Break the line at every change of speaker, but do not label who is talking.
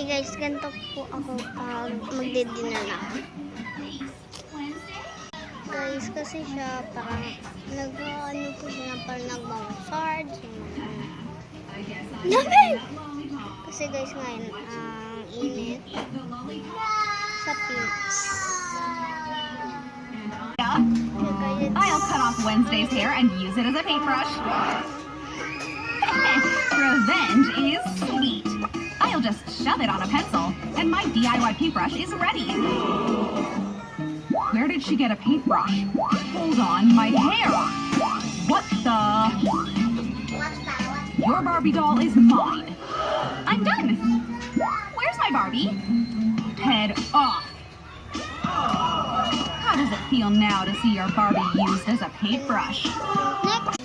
guys, ganito po ako pag magdidina na. Guys, kasi siya parang nag-ano po siya parang nagmamassage. Lamig! Kasi guys ngayon, ang init sa Pinas.
I'll cut off Wednesday's hair and use it as a paintbrush. Revenge is sweet. I'll just shove it on a pencil, and my DIY paintbrush is ready. Where did she get a paintbrush? Hold on, my hair! What the? Your Barbie doll is mine. I'm done. Where's my Barbie? Head off. How does it feel now to see your Barbie used as a paintbrush?
Next.